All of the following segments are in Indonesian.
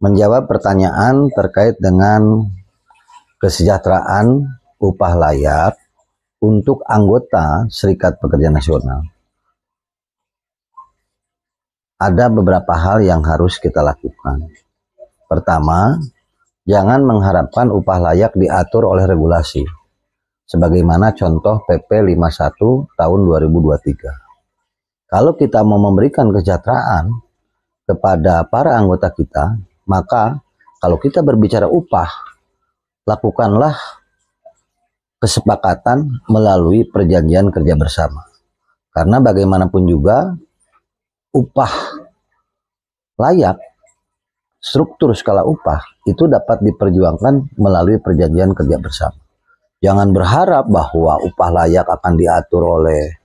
menjawab pertanyaan terkait dengan kesejahteraan upah layak untuk anggota Serikat Pekerja Nasional. Ada beberapa hal yang harus kita lakukan. Pertama, jangan mengharapkan upah layak diatur oleh regulasi, sebagaimana contoh PP 51 tahun 2023. Kalau kita mau memberikan kesejahteraan kepada para anggota kita, maka kalau kita berbicara upah, lakukanlah kesepakatan melalui perjanjian kerja bersama. Karena bagaimanapun juga upah layak, struktur skala upah itu dapat diperjuangkan melalui perjanjian kerja bersama. Jangan berharap bahwa upah layak akan diatur oleh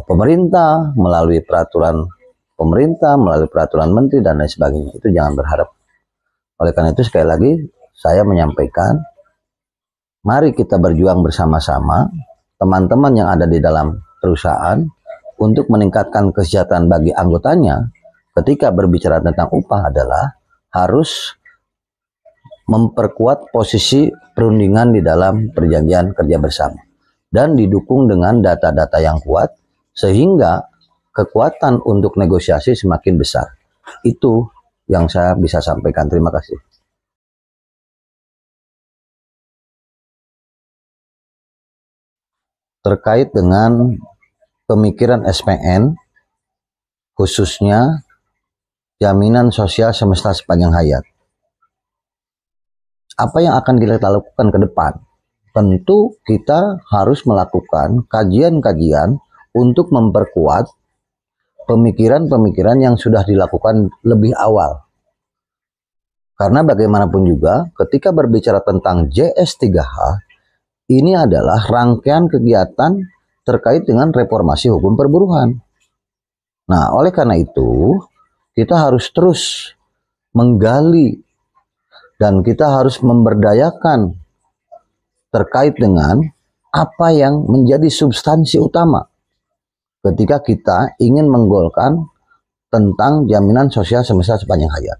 pemerintah melalui peraturan pemerintah, melalui peraturan menteri dan lain sebagainya. Itu jangan berharap. Oleh karena itu sekali lagi saya menyampaikan, mari kita berjuang bersama-sama teman-teman yang ada di dalam perusahaan untuk meningkatkan kesejahteraan bagi anggotanya. Ketika berbicara tentang upah adalah harus memperkuat posisi perundingan di dalam perjanjian kerja bersama dan didukung dengan data-data yang kuat sehingga kekuatan untuk negosiasi semakin besar. Itu yang saya bisa sampaikan. Terima kasih. Terkait dengan pemikiran SPN, khususnya jaminan sosial semesta sepanjang hayat. Apa yang akan kita lakukan ke depan? Tentu kita harus melakukan kajian-kajian untuk memperkuat pemikiran-pemikiran yang sudah dilakukan lebih awal. Karena bagaimanapun juga ketika berbicara tentang JS3H, ini adalah rangkaian kegiatan terkait dengan reformasi hukum perburuhan. Nah, oleh karena itu, kita harus terus menggali dan kita harus memberdayakan terkait dengan apa yang menjadi substansi utama ketika kita ingin menggolkan tentang jaminan sosial semesta sepanjang hayat.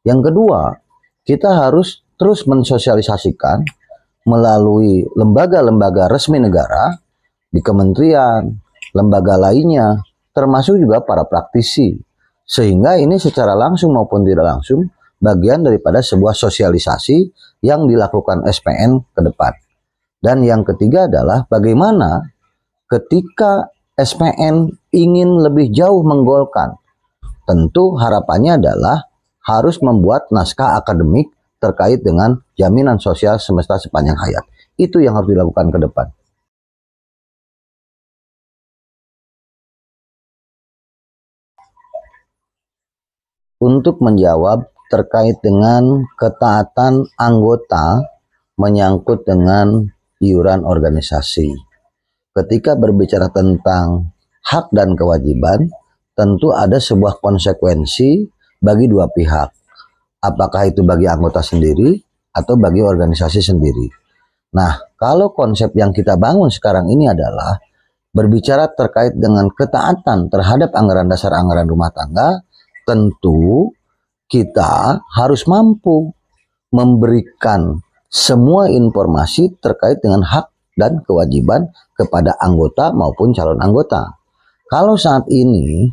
Yang kedua, kita harus terus mensosialisasikan melalui lembaga-lembaga resmi negara, di kementerian, lembaga lainnya, termasuk juga para praktisi. Sehingga ini secara langsung maupun tidak langsung bagian daripada sebuah sosialisasi yang dilakukan SPN ke depan. Dan yang ketiga adalah bagaimana ketika SPN ingin lebih jauh menggolkan, tentu harapannya adalah harus membuat naskah akademik terkait dengan jaminan sosial semesta sepanjang hayat. Itu yang harus dilakukan ke depan. Untuk menjawab terkait dengan ketaatan anggota menyangkut dengan iuran organisasi. Ketika berbicara tentang hak dan kewajiban, tentu ada sebuah konsekuensi bagi dua pihak. Apakah itu bagi anggota sendiri atau bagi organisasi sendiri. Nah, kalau konsep yang kita bangun sekarang ini adalah berbicara terkait dengan ketaatan terhadap anggaran dasar anggaran rumah tangga, tentu kita harus mampu memberikan semua informasi terkait dengan hak dan kewajiban kepada anggota maupun calon anggota. Kalau saat ini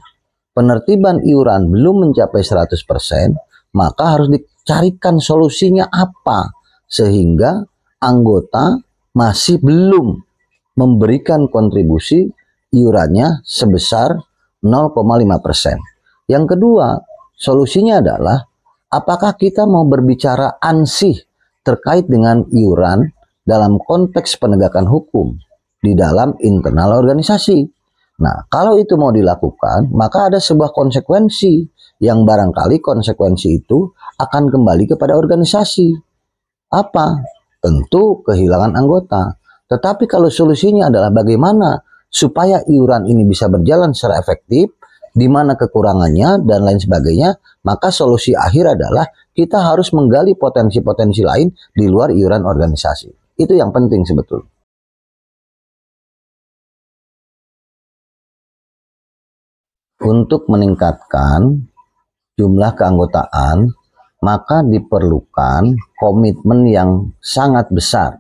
penertiban iuran belum mencapai 100%, maka harus dicarikan solusinya apa sehingga anggota masih belum memberikan kontribusi iurannya sebesar 0,5%. Yang kedua, solusinya adalah apakah kita mau berbicara ansih terkait dengan iuran dalam konteks penegakan hukum di dalam internal organisasi. Nah, kalau itu mau dilakukan, maka ada sebuah konsekuensi yang barangkali konsekuensi itu akan kembali kepada organisasi. Apa? Tentu kehilangan anggota. Tetapi kalau solusinya adalah bagaimana supaya iuran ini bisa berjalan secara efektif, di mana kekurangannya dan lain sebagainya, maka solusi akhir adalah kita harus menggali potensi-potensi lain di luar iuran organisasi. Itu yang penting sebetulnya. Untuk meningkatkan jumlah keanggotaan, maka diperlukan komitmen yang sangat besar.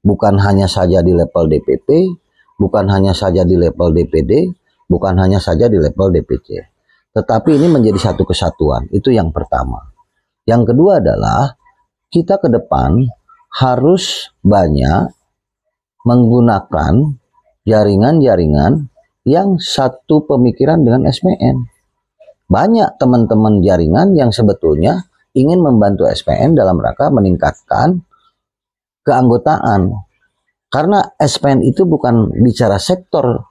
Bukan hanya saja di level DPP, bukan hanya saja di level DPD, bukan hanya saja di level DPC. Tetapi ini menjadi satu kesatuan, itu yang pertama. Yang kedua adalah kita ke depan harus banyak menggunakan jaringan-jaringan yang satu pemikiran dengan SPN. Banyak teman-teman jaringan yang sebetulnya ingin membantu SPN dalam rangka meningkatkan keanggotaan. Karena SPN itu bukan bicara sektor,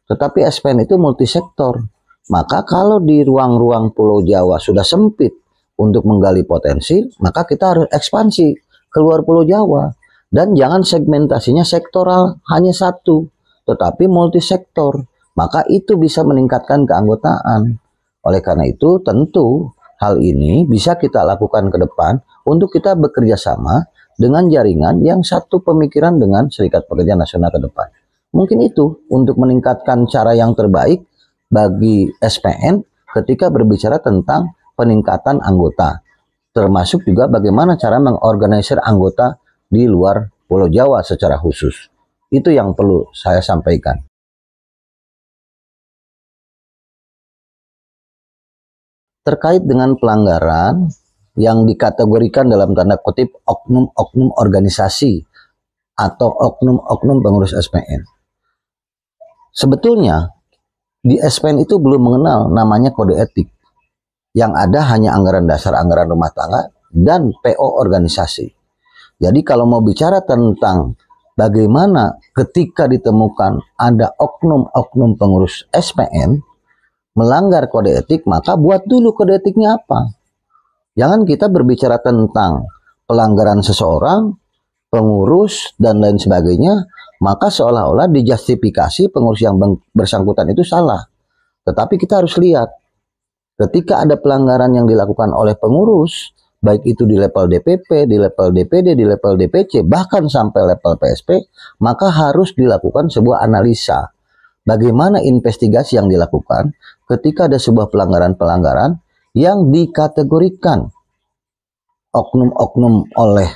tetapi SPN itu multisektor. Maka kalau di ruang-ruang Pulau Jawa sudah sempit untuk menggali potensi, maka kita harus ekspansi keluar Pulau Jawa. Dan jangan segmentasinya sektoral hanya satu, tetapi multisektor. Maka itu bisa meningkatkan keanggotaan. Oleh karena itu, tentu hal ini bisa kita lakukan ke depan untuk kita bekerja sama dengan jaringan yang satu pemikiran dengan Serikat Pekerja Nasional ke depan. Mungkin itu untuk meningkatkan cara yang terbaik bagi SPN ketika berbicara tentang peningkatan anggota. Termasuk juga bagaimana cara mengorganisir anggota di luar Pulau Jawa secara khusus. Itu yang perlu saya sampaikan. Terkait dengan pelanggaran yang dikategorikan dalam tanda kutip oknum-oknum organisasi atau oknum-oknum pengurus SPN. Sebetulnya di SPN itu belum mengenal namanya kode etik. Yang ada hanya anggaran dasar, anggaran rumah tangga, dan PO organisasi. Jadi kalau mau bicara tentang bagaimana ketika ditemukan ada oknum-oknum pengurus SPN melanggar kode etik, maka buat dulu kode etiknya apa. Jangan kita berbicara tentang pelanggaran seseorang, pengurus, dan lain sebagainya, maka seolah-olah dijustifikasi pengurus yang bersangkutan itu salah. Tetapi kita harus lihat, ketika ada pelanggaran yang dilakukan oleh pengurus, baik itu di level DPP, di level DPD, di level DPC, bahkan sampai level PSP, maka harus dilakukan sebuah analisa. Bagaimana investigasi yang dilakukan ketika ada sebuah pelanggaran-pelanggaran yang dikategorikan oknum-oknum oleh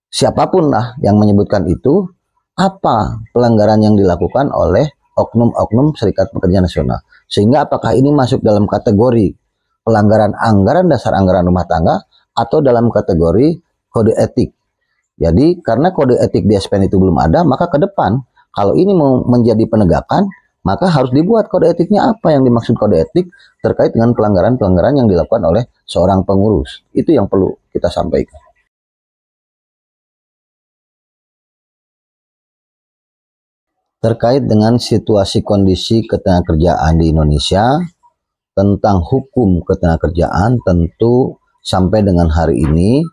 siapapun lah yang menyebutkan itu, apa pelanggaran yang dilakukan oleh oknum-oknum Serikat Pekerja Nasional. Sehingga apakah ini masuk dalam kategori pelanggaran anggaran dasar anggaran rumah tangga atau dalam kategori kode etik. Jadi karena kode etik di SPN itu belum ada, maka ke depan kalau ini mau menjadi penegakan, maka harus dibuat kode etiknya apa yang dimaksud kode etik terkait dengan pelanggaran-pelanggaran yang dilakukan oleh seorang pengurus. Itu yang perlu kita sampaikan. Terkait dengan situasi kondisi ketenagakerjaan di Indonesia, tentang hukum ketenagakerjaan tentu sampai dengan hari ini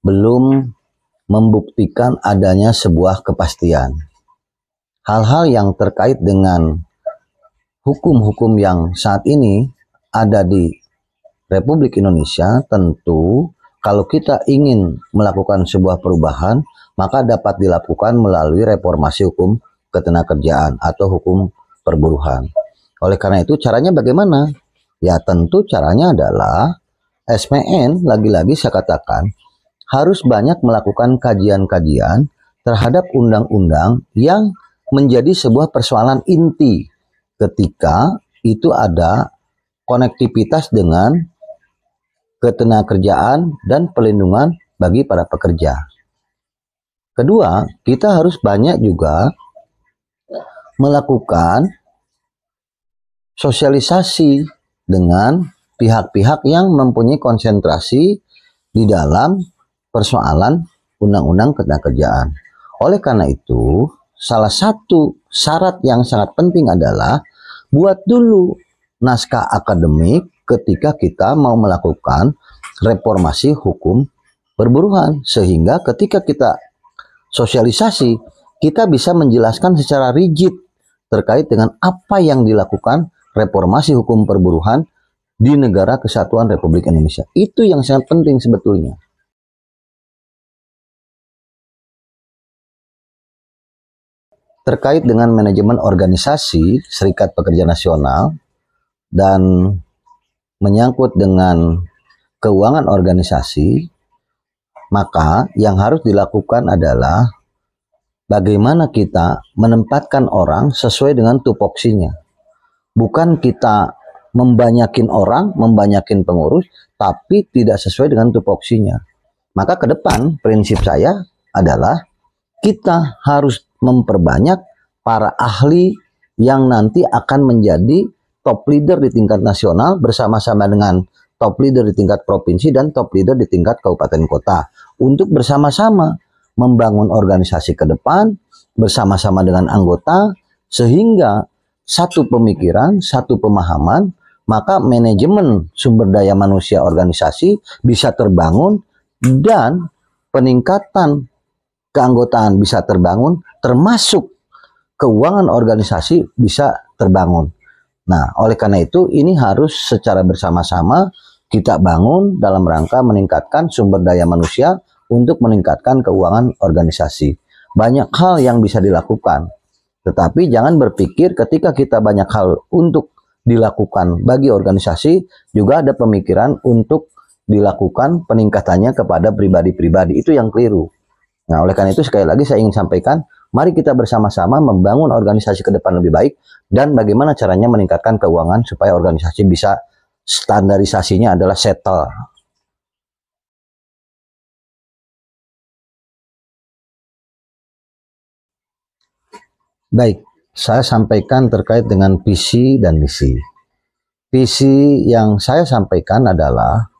belum membuktikan adanya sebuah kepastian. Hal-hal yang terkait dengan hukum-hukum yang saat ini ada di Republik Indonesia, tentu kalau kita ingin melakukan sebuah perubahan, maka dapat dilakukan melalui reformasi hukum ketenagakerjaan atau hukum perburuhan. Oleh karena itu caranya bagaimana? Ya tentu caranya adalah SPN, lagi-lagi saya katakan, harus banyak melakukan kajian-kajian terhadap undang-undang yang menjadi sebuah persoalan inti ketika itu ada konektivitas dengan ketenagakerjaan dan pelindungan bagi para pekerja. Kedua, kita harus banyak juga melakukan sosialisasi dengan pihak-pihak yang mempunyai konsentrasi di dalam persoalan undang-undang ketenagakerjaan. Oleh karena itu, salah satu syarat yang sangat penting adalah buat dulu naskah akademik ketika kita mau melakukan reformasi hukum perburuhan. Sehingga ketika kita sosialisasi, kita bisa menjelaskan secara rigid terkait dengan apa yang dilakukan reformasi hukum perburuhan di negara kesatuan Republik Indonesia. Itu yang sangat penting sebetulnya. Terkait dengan manajemen organisasi Serikat Pekerja Nasional dan menyangkut dengan keuangan organisasi, maka yang harus dilakukan adalah bagaimana kita menempatkan orang sesuai dengan tupoksinya. Bukan kita membanyakin orang, membanyakin pengurus, tapi tidak sesuai dengan tupoksinya. Maka ke depan prinsip saya adalah kita harus memperbanyak para ahli yang nanti akan menjadi top leader di tingkat nasional bersama-sama dengan top leader di tingkat provinsi dan top leader di tingkat kabupaten kota untuk bersama-sama membangun organisasi ke depan bersama-sama dengan anggota sehingga satu pemikiran, satu pemahaman, maka manajemen sumber daya manusia organisasi bisa terbangun dan peningkatan keanggotaan bisa terbangun, termasuk keuangan organisasi bisa terbangun. Nah, oleh karena itu ini harus secara bersama-sama kita bangun dalam rangka meningkatkan sumber daya manusia untuk meningkatkan keuangan organisasi. Banyak hal yang bisa dilakukan, tetapi jangan berpikir ketika kita banyak hal untuk dilakukan bagi organisasi, juga ada pemikiran untuk dilakukan peningkatannya kepada pribadi-pribadi. Itu yang keliru. Nah, oleh karena itu sekali lagi saya ingin sampaikan, mari kita bersama-sama membangun organisasi ke depan lebih baik dan bagaimana caranya meningkatkan keuangan supaya organisasi bisa standarisasinya adalah settle. Baik, saya sampaikan terkait dengan visi dan misi. Visi yang saya sampaikan adalah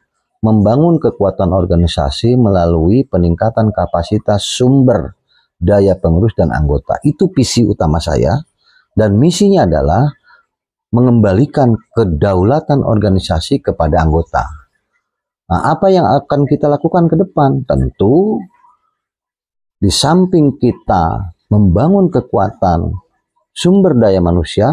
membangun kekuatan organisasi melalui peningkatan kapasitas sumber daya pengurus dan anggota. Itu visi utama saya. Dan misinya adalah mengembalikan kedaulatan organisasi kepada anggota. Nah, apa yang akan kita lakukan ke depan? Tentu di samping kita membangun kekuatan sumber daya manusia,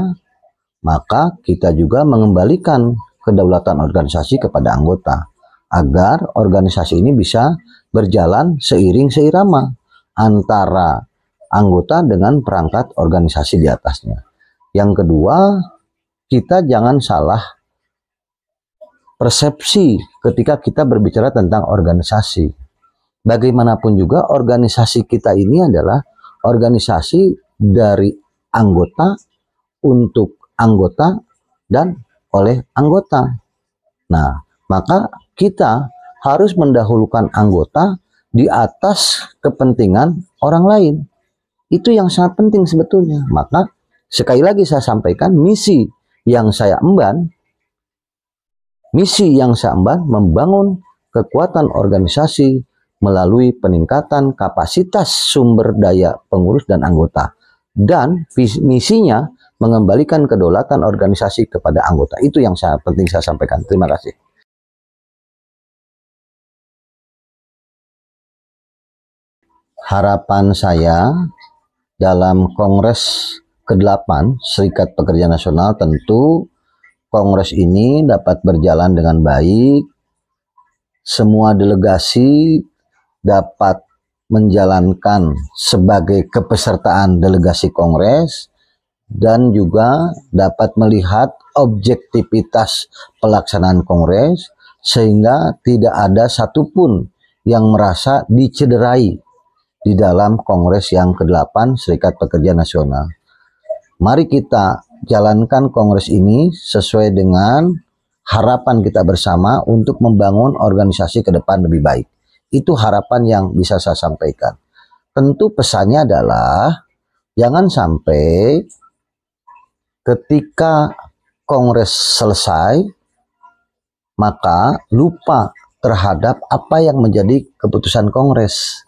maka kita juga mengembalikan kedaulatan organisasi kepada anggota agar organisasi ini bisa berjalan seiring seirama antara anggota dengan perangkat organisasi di atasnya. Yang kedua, kita jangan salah persepsi ketika kita berbicara tentang organisasi. Bagaimanapun juga organisasi kita ini adalah organisasi dari anggota untuk anggota dan oleh anggota. Nah, maka kita harus mendahulukan anggota di atas kepentingan orang lain. Itu yang sangat penting sebetulnya. Maka sekali lagi saya sampaikan misi yang saya emban membangun kekuatan organisasi melalui peningkatan kapasitas sumber daya pengurus dan anggota. Dan misinya mengembalikan kedaulatan organisasi kepada anggota. Itu yang sangat penting saya sampaikan. Terima kasih. Harapan saya dalam Kongres ke-8 Serikat Pekerja Nasional, tentu Kongres ini dapat berjalan dengan baik. Semua delegasi dapat menjalankan sebagai kepesertaan delegasi Kongres dan juga dapat melihat objektivitas pelaksanaan Kongres sehingga tidak ada satupun yang merasa dicederai di dalam Kongres yang ke-8 Serikat Pekerja Nasional. Mari kita jalankan Kongres ini sesuai dengan harapan kita bersama untuk membangun organisasi ke depan lebih baik. Itu harapan yang bisa saya sampaikan. Tentu pesannya adalah jangan sampai ketika Kongres selesai maka lupa terhadap apa yang menjadi keputusan Kongres.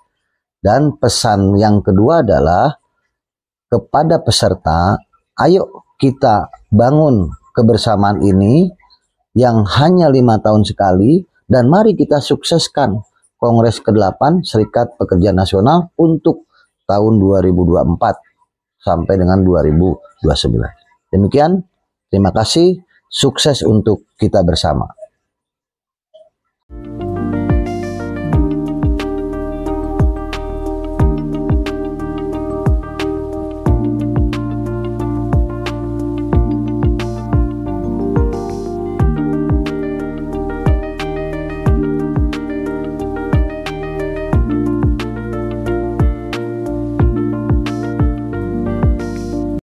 Dan pesan yang kedua adalah kepada peserta, ayo kita bangun kebersamaan ini yang hanya 5 tahun sekali dan mari kita sukseskan Kongres ke-8 Serikat Pekerja Nasional untuk tahun 2024 sampai dengan 2029. Demikian, terima kasih, sukses untuk kita bersama.